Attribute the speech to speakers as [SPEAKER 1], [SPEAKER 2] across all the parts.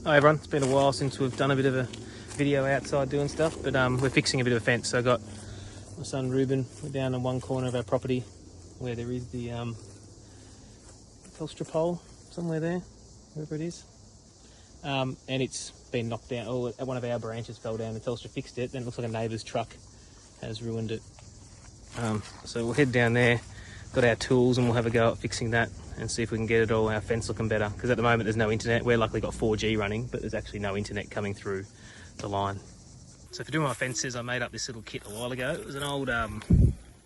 [SPEAKER 1] Hi everyone, it's been a while since we've done a bit of a video outside doing stuff, but we're fixing a bit of a fence. So I got my son Ruben, we're down in one corner of our property where there is the Telstra pole somewhere there, wherever it is. And it's been knocked down, one of our branches fell down and Telstra fixed it, then it looks like a neighbour's truck has ruined it. So we'll head down there, got our tools, and we'll have a go at fixing that and see if we can get it all, our fence looking better, because at the moment there's no internet. We're luckily got 4G running, but there's actually no internet coming through the line. So for doing my fences, I made up this little kit a while ago. It was an old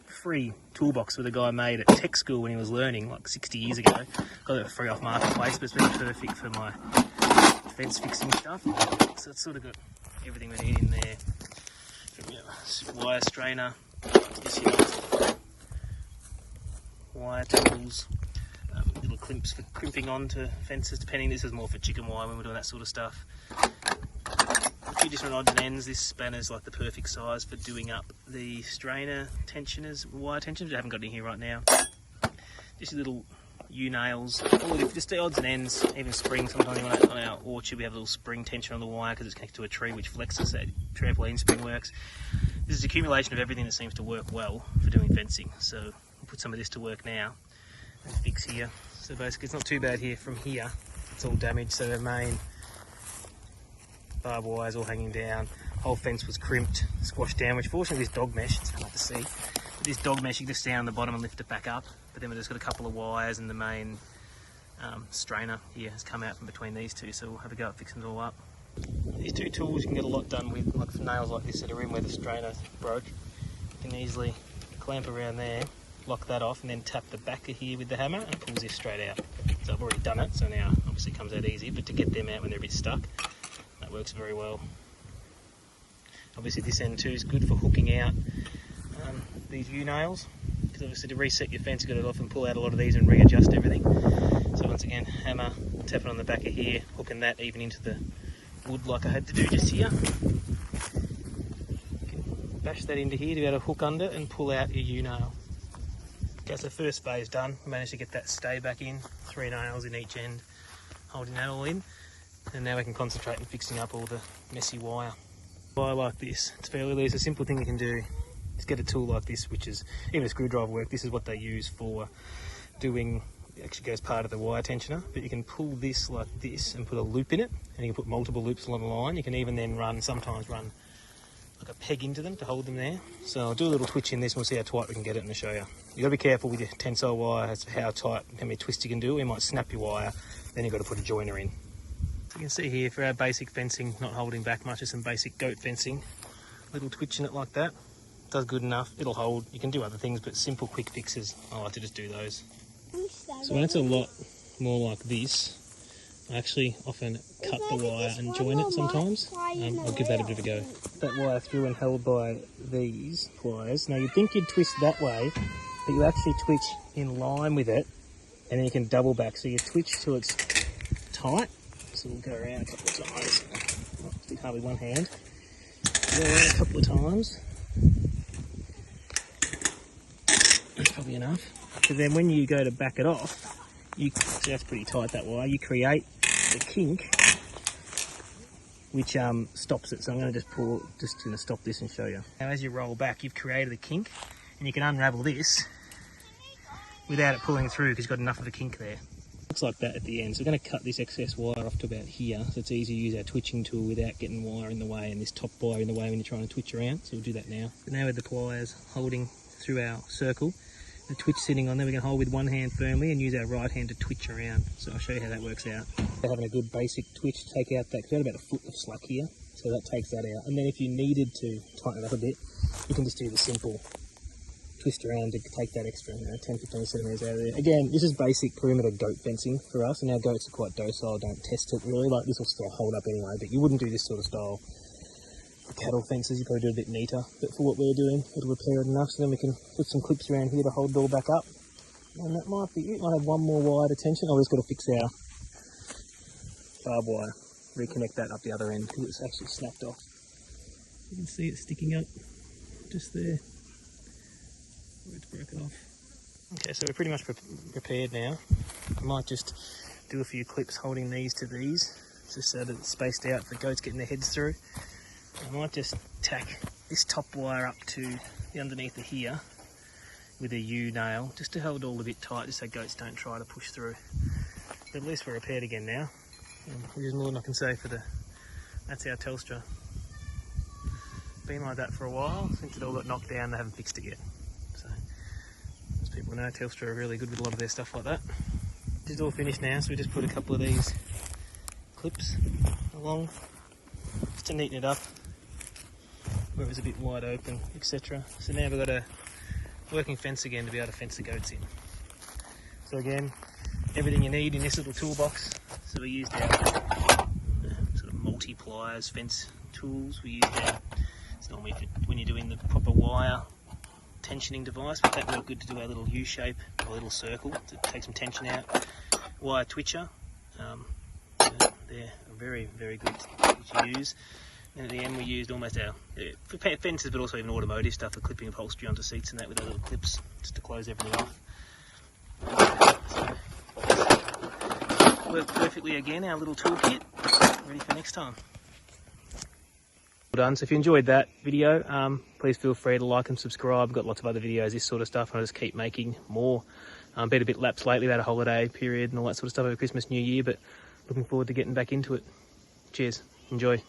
[SPEAKER 1] free toolbox that a guy made at tech school when he was learning, like 60 years ago. Got it for free off Marketplace, but it's been perfect for my fence fixing stuff. So it's sort of got everything we need in there. Wire strainer, wire tools, little crimps for crimping onto fences, depending. This is more for chicken wire when we're doing that sort of stuff. A few different odds and ends. This spanner's like the perfect size for doing up the strainer tensioners, wire tensioners. I haven't got any here right now. Just little U-nails, just the odds and ends, even springs. Sometimes on our orchard we have a little spring tension on the wire because it's connected to a tree which flexes. That trampoline spring works. This is an accumulation of everything that seems to work well for doing fencing. So we'll put some of this to work now and fix here. So basically it's not too bad here. From here it's all damaged, so the main barbed wire is all hanging down. Whole fence was crimped, squashed down, which fortunately this dog mesh, it's hard to see, but this dog mesh you can just stay on the bottom and lift it back up. But then we've just got a couple of wires, and the main strainer here has come out from between these two, so we'll have a go at fixing it all up. These two tools you can get a lot done with, like nails like this that are in where the strainer broke. You can easily clamp around there, lock that off, and then tap the back of here with the hammer and it pulls this straight out. So I've already done it, so now obviously it comes out easy, but to get them out when they're a bit stuck, that works very well. Obviously this end too is good for hooking out these U-nails, because obviously to reset your fence you've got to often pull out a lot of these and readjust everything. So once again, hammer, tap it on the back of here, hooking that even into the wood like I had to do just here. You can bash that into here to be able to hook under and pull out your U-nail. Okay, so first phase done. We managed to get that stay back in, 3 nails in each end, holding that all in. And now we can concentrate on fixing up all the messy wire. Wire like this, it's fairly easy. It's a simple thing you can do. Just get a tool like this, which is, even a screwdriver work, this is what they use for doing, it actually goes part of the wire tensioner, but you can pull this like this and put a loop in it, and you can put multiple loops along the line. You can even then sometimes run like a peg into them to hold them there. So I'll do a little twitch in this and we'll see how tight we can get it and I'll show you. You've got to be careful with your tensile wire as to how tight, how many twists you can do. You might snap your wire, then you've got to put a joiner in. You can see here for our basic fencing, not holding back much, just some basic goat fencing. Little twitch in it like that, does good enough. It'll hold. You can do other things, but simple quick fixes, I like to just do those. So when it's a lot more like this, I actually often cut the wire and join it sometimes. I'll give that a bit of a go. That wire through and held by these pliers. Now you'd think you'd twist that way, but you actually twitch in line with it, and then you can double back. So you twitch till it's tight. So we'll go around a couple of times. Oh, it's hardly one hand. Go around a couple of times. That's probably enough. So then when you go to back it off, so that's pretty tight, that wire, you create the kink which stops it. So I'm going to just going to stop this and show you. Now as you roll back, you've created a kink, and you can unravel this without it pulling through because you've got enough of a kink there. Looks like that at the end. So we're going to cut this excess wire off to about here, so it's easy to use our twitching tool without getting wire in the way and this top wire in the way when you're trying to twitch around. So we'll do that now. So now with the pliers holding through our circle, the twitch sitting on there, we can hold with one hand firmly and use our right hand to twitch around. So I'll show you how that works out. Having a good basic twitch, take out that, because we've got about a foot of slack here, so that takes that out. And then if you needed to tighten it up a bit, you can just do the simple twist around to take that extra 10-15 centimetres out of there. Again, this is basic perimeter goat fencing for us, and our goats are quite docile, don't test it really, like this will still hold up anyway, but you wouldn't do this sort of style for cattle fences. You probably do it a bit neater, but for what we're doing, it'll repair it enough, so then we can put some clips around here to hold it all back up. And that might be it. Might have one more wire to tension. I've just got to fix our barbed wire, reconnect that up the other end because it's actually snapped off. You can see it sticking up just there where it's broken off. Okay, so we're pretty much prepared now. I might just do a few clips holding these to these just so that it's spaced out for goats getting their heads through. I might just tack this top wire up to the underneath of here with a U nail, just to hold it all a bit tight, just so goats don't try to push through. But at least we're repaired again now, which is more than I can say for that's our Telstra. Been like that for a while, since it all got knocked down, they haven't fixed it yet. So, as people know, Telstra are really good with a lot of their stuff like that. It's all finished now, so we just put a couple of these clips along, just to neaten it up, where it was a bit wide open, etc. So now we've got a working fence again to be able to fence the goats in. So again, everything you need in this little toolbox. So we used our sort of multi-pliers fence tools. We used our, it's normally when you're doing the proper wire tensioning device, but that worked good to do our little U shape, a little circle to take some tension out. Wire twitcher, they're very, very good to use. And at the end we used almost our, for fences but also even automotive stuff, for clipping upholstery onto seats and that with our little clips, just to close everything off. So, worked perfectly again, our little toolkit, ready for next time. Well done. So if you enjoyed that video, please feel free to like and subscribe. I've got lots of other videos, this sort of stuff, and I just keep making more. Been a bit lapsed lately, about a holiday period and all that sort of stuff over Christmas, New Year, but looking forward to getting back into it. Cheers. Enjoy.